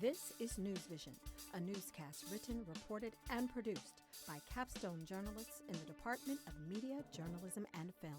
This is NewsVision, a newscast written, reported, and produced by capstone journalists in the Department of Media, Journalism, and Film.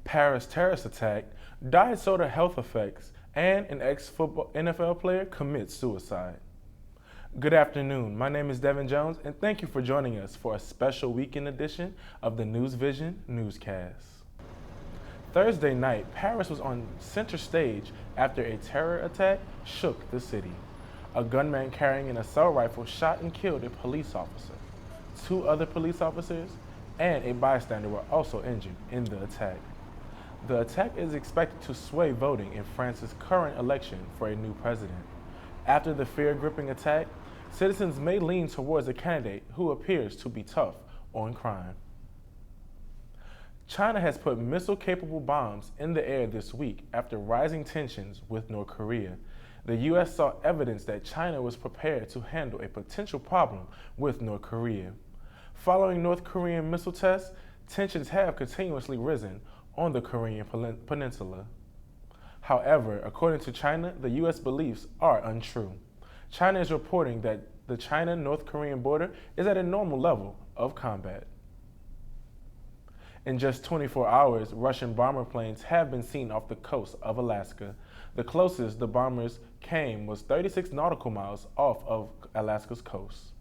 Paris terrorist attack, diet soda health effects, and an ex-football NFL player commits suicide. Good afternoon, my name is Devin Jones, and thank you for joining us for a special weekend edition of the NewsVision newscast. Thursday night, Paris was on center stage after a terror attack shook the city. A gunman carrying an assault rifle shot and killed a police officer. 2 other police officers and a bystander were also injured in the attack. The attack is expected to sway voting in France's current election for a new president. After the fear-gripping attack, citizens may lean towards a candidate who appears to be tough on crime. China has put missile-capable bombs in the air this week after rising tensions with North Korea. The U.S. saw evidence that China was prepared to handle a potential problem with North Korea. Following North Korean missile tests, tensions have continuously risen on the Korean peninsula. However, according to China, the U.S. beliefs are untrue. China is reporting that the China-North Korean border is at a normal level of combat. In just 24 hours, Russian bomber planes have been seen off the coast of Alaska. The closest the bombers came was 36 nautical miles off of Alaska's coast.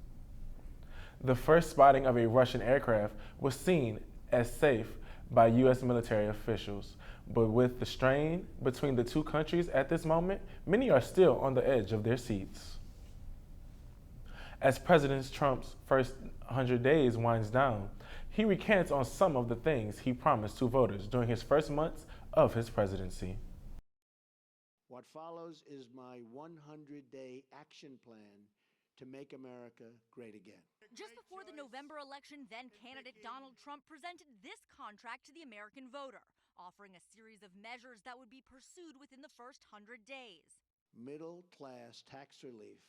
The first spotting of a Russian aircraft was seen as safe by U.S. military officials, but with the strain between the two countries at this moment, many are still on the edge of their seats. As President Trump's first 100 days winds down, he recants on some of the things he promised to voters during his first months of his presidency. What follows is my 100-day action plan to make America great again. Just before the November election, then-candidate Donald Trump presented this contract to the American voter, offering a series of measures that would be pursued within the first 100 days. Middle-class tax relief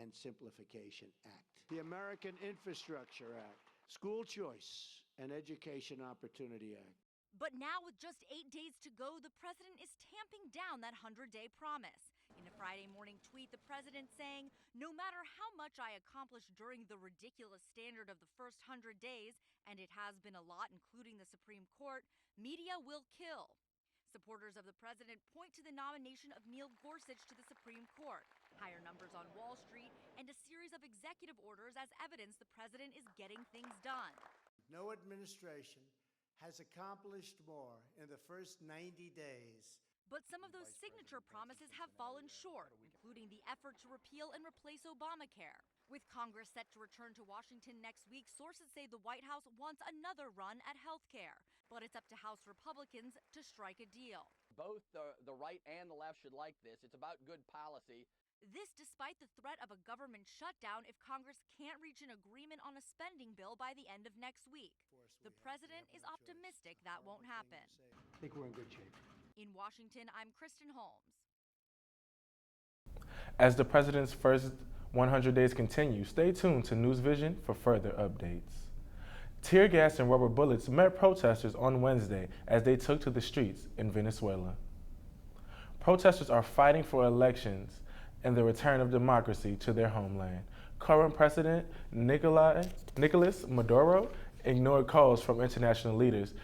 and simplification act. The American Infrastructure Act, School Choice and Education Opportunity Act. But now, with just 8 days to go, the president is tamping down that 100-day promise. In a Friday morning tweet, the president saying, "No matter how much I accomplish during the ridiculous standard of the first 100 days, and it has been a lot, including the Supreme Court, media will kill." Supporters of the president point to the nomination of Neil Gorsuch to the Supreme Court, higher numbers on Wall Street, and a series of executive orders as evidence the president is getting things done. No administration has accomplished more in the first 90 days. But some of those signature promises have fallen short, including the effort to repeal and replace Obamacare. With Congress set to return to Washington next week, sources say the White House wants another run at health care. But it's up to House Republicans to strike a deal. Both the right and the left should like this. It's about good policy. This despite the threat of a government shutdown if Congress can't reach an agreement on a spending bill by the end of next week. The president is optimistic that won't happen. I think we're in good shape. In Washington, I'm Kristen Holmes. As the president's first 100 days continue, stay tuned to NewsVision for further updates. Tear gas and rubber bullets met protesters on Wednesday as they took to the streets in Venezuela. Protesters are fighting for elections and the return of democracy to their homeland. Current President Nicolas Maduro ignored calls from international leaders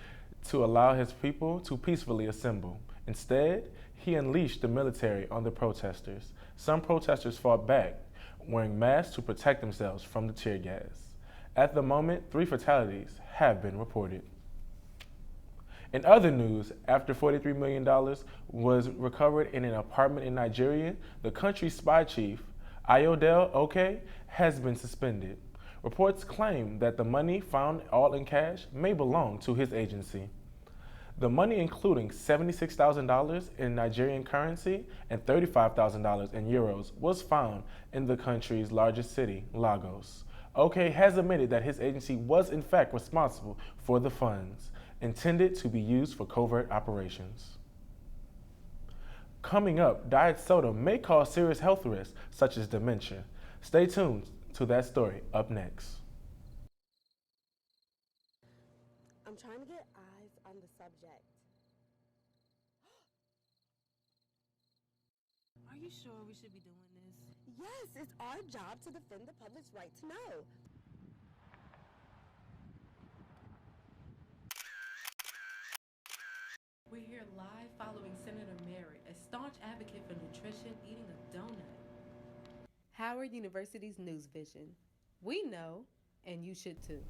to allow his people to peacefully assemble. Instead, he unleashed the military on the protesters. Some protesters fought back, wearing masks to protect themselves from the tear gas. At the moment, 3 fatalities have been reported. In other news, after $43 million was recovered in an apartment in Nigeria, the country's spy chief, Ayodele Oke, has been suspended. Reports claim that the money, found all in cash, may belong to his agency. The money, including $76,000 in Nigerian currency and $35,000 in euros, was found in the country's largest city, Lagos. Oke has admitted that his agency was in fact responsible for the funds, intended to be used for covert operations. Coming up, diet soda may cause serious health risks such as dementia. Stay tuned to that story up next. I'm I'm trying to get eyes on the subject. Are you sure we should be doing this? Yes, it's our job to defend the public's right to know. We're here live following Senator Merritt, a staunch advocate for nutrition, eating a donut. Howard University's NewsVision. We know, and you should too.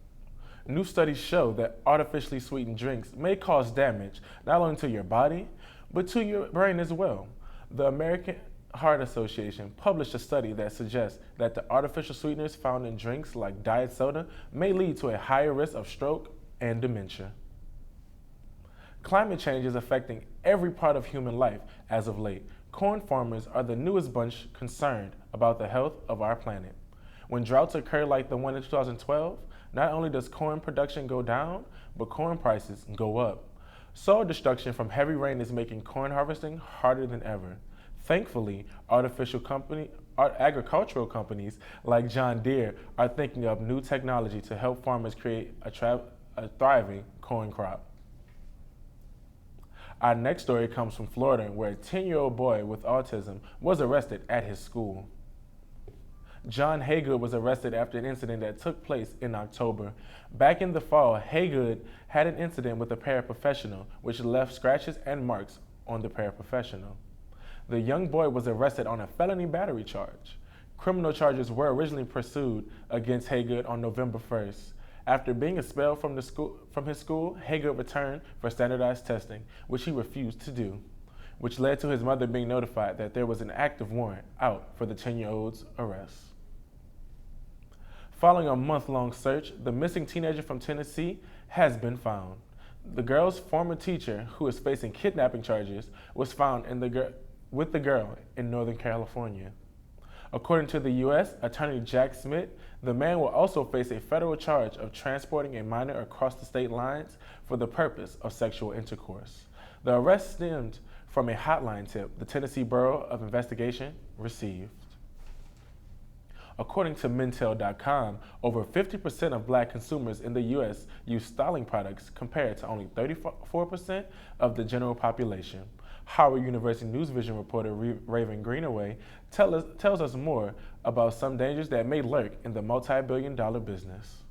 New studies show that artificially sweetened drinks may cause damage not only to your body, but to your brain as well. The American Heart Association published a study that suggests that the artificial sweeteners found in drinks like diet soda may lead to a higher risk of stroke and dementia. Climate change is affecting every part of human life as of late. Corn farmers are the newest bunch concerned about the health of our planet. When droughts occur like the one in 2012, not only does corn production go down, but corn prices go up. Soil destruction from heavy rain is making corn harvesting harder than ever. Thankfully, agricultural companies like John Deere are thinking of new technology to help farmers create a thriving corn crop. Our next story comes from Florida, where a 10-year-old boy with autism was arrested at his school. John Haygood was arrested after an incident that took place in October. Back in the fall, Haygood had an incident with a paraprofessional, which left scratches and marks on the paraprofessional. The young boy was arrested on a felony battery charge. Criminal charges were originally pursued against Haygood on November 1st. After being expelled from his school, Haygood returned for standardized testing, which he refused to do, which led to his mother being notified that there was an active warrant out for the 10-year-old's arrest. Following a month-long search, the missing teenager from Tennessee has been found. The girl's former teacher, who is facing kidnapping charges, was found with the girl in Northern California. According to the U.S. Attorney Jack Smith, the man will also face a federal charge of transporting a minor across the state lines for the purpose of sexual intercourse. The arrest stemmed from a hotline tip the Tennessee Bureau of Investigation received. According to Mintel.com, over 50% of black consumers in the U.S. use styling products compared to only 34% of the general population. Howard University NewsVision reporter Raven Greenaway tells us more about some dangers that may lurk in the multi-billion-dollar business.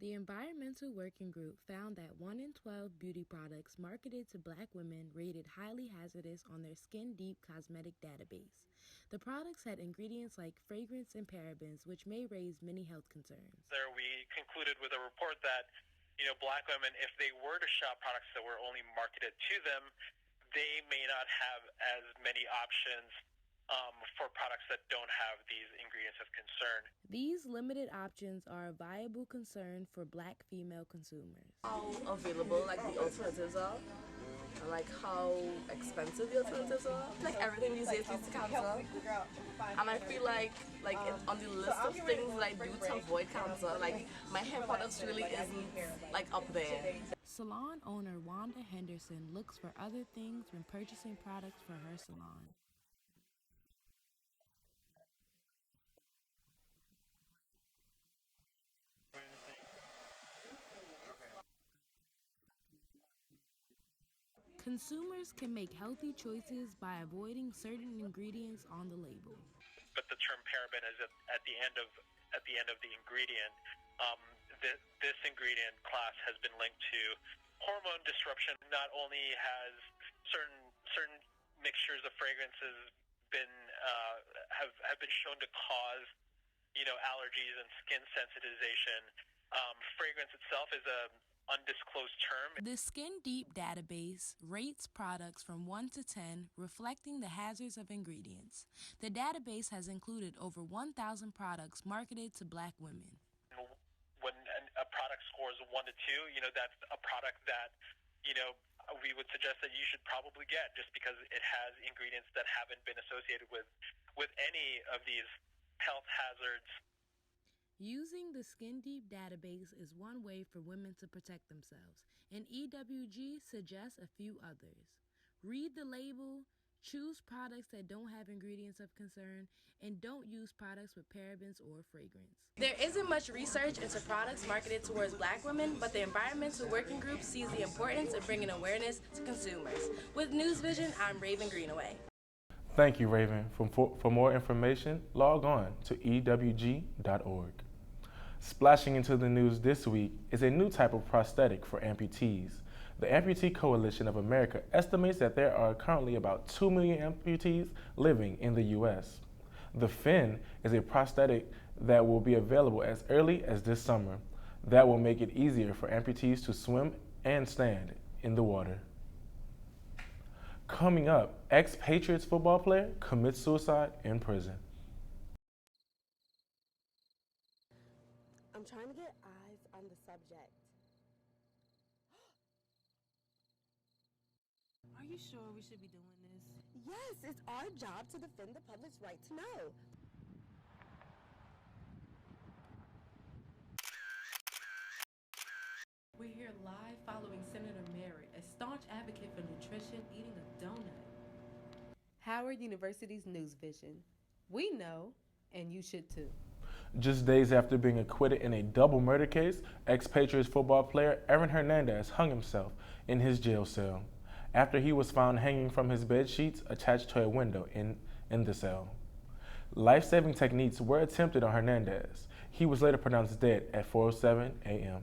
The Environmental Working Group found that 1 in 12 beauty products marketed to black women rated highly hazardous on their Skin Deep cosmetic database. The products had ingredients like fragrance and parabens, which may raise many health concerns. There we concluded with a report that, black women, if they were to shop products that were only marketed to them, they may not have as many options for products that don't have these ingredients of concern. These limited options are a viable concern for black female consumers. How available the alternatives are, and how expensive the alternatives are. Everything these days leads to cancer, and I feel on the list of things that I do to avoid cancer, my hair products really isn't up there. Salon owner Wanda Henderson looks for other things when purchasing products for her salon. Consumers can make healthy choices by avoiding certain ingredients on the label. But the term paraben is at the end of the ingredient. This ingredient class has been linked to hormone disruption. Not only has certain mixtures of fragrances have been shown to cause allergies and skin sensitization. Fragrance itself is a undisclosed term. The Skin Deep database rates products from 1 to 10, reflecting the hazards of ingredients. The database has included over 1,000 products marketed to black women. When a product scores 1 to 2, that's a product that, we would suggest that you should probably get, just because it has ingredients that haven't been associated with any of these health hazards. Using the Skin Deep database is one way for women to protect themselves, and EWG suggests a few others. Read the label, Choose products that don't have ingredients of concern, and don't use products with parabens or fragrance. There isn't much research into products marketed towards Black women, but the Environmental Working Group sees the importance of bringing awareness to consumers. With NewsVision, I'm Raven Greenaway. Thank you, Raven. For more information, log on to ewg.org. Splashing into the news this week is a new type of prosthetic for amputees. The Amputee Coalition of America estimates that there are currently about 2 million amputees living in the U.S. The fin is a prosthetic that will be available as early as this summer. That will make it easier for amputees to swim and stand in the water. Coming up, ex-Patriots football player commits suicide in prison. I'm trying to get eyes on the subject. Are you sure we should be doing this? Yes, it's our job to defend the public's right to know. We're here live following Senator Mary, a staunch advocate for nutrition, eating a donut. Howard University's NewsVision. We know, and you should too. Just days after being acquitted in a double murder case, ex-Patriots football player Aaron Hernandez hung himself in his jail cell after he was found hanging from his bed sheets attached to a window in the cell. Life-saving techniques were attempted on Hernandez. He was later pronounced dead at 4:07 a.m.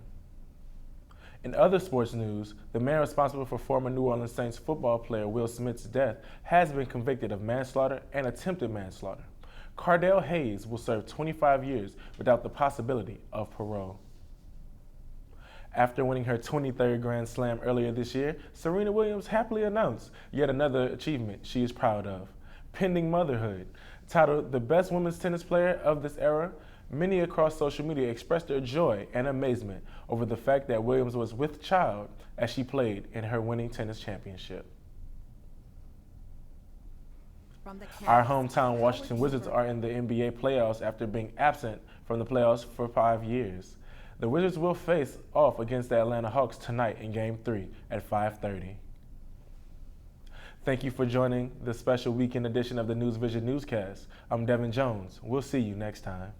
In other sports news, the man responsible for former New Orleans Saints football player Will Smith's death has been convicted of manslaughter and attempted manslaughter. Cardell Hayes will serve 25 years without the possibility of parole. After winning her 23rd Grand Slam earlier this year, Serena Williams happily announced yet another achievement she is proud of: pending motherhood. Titled the best women's tennis player of this era, many across social media expressed their joy and amazement over the fact that Williams was with child as she played in her winning tennis championship. Our hometown Washington Wizards are in the NBA playoffs after being absent from the playoffs for 5 years. The Wizards will face off against the Atlanta Hawks tonight in Game 3 at 5:30. Thank you for joining the special weekend edition of the NewsVision newscast. I'm Devin Jones. We'll see you next time.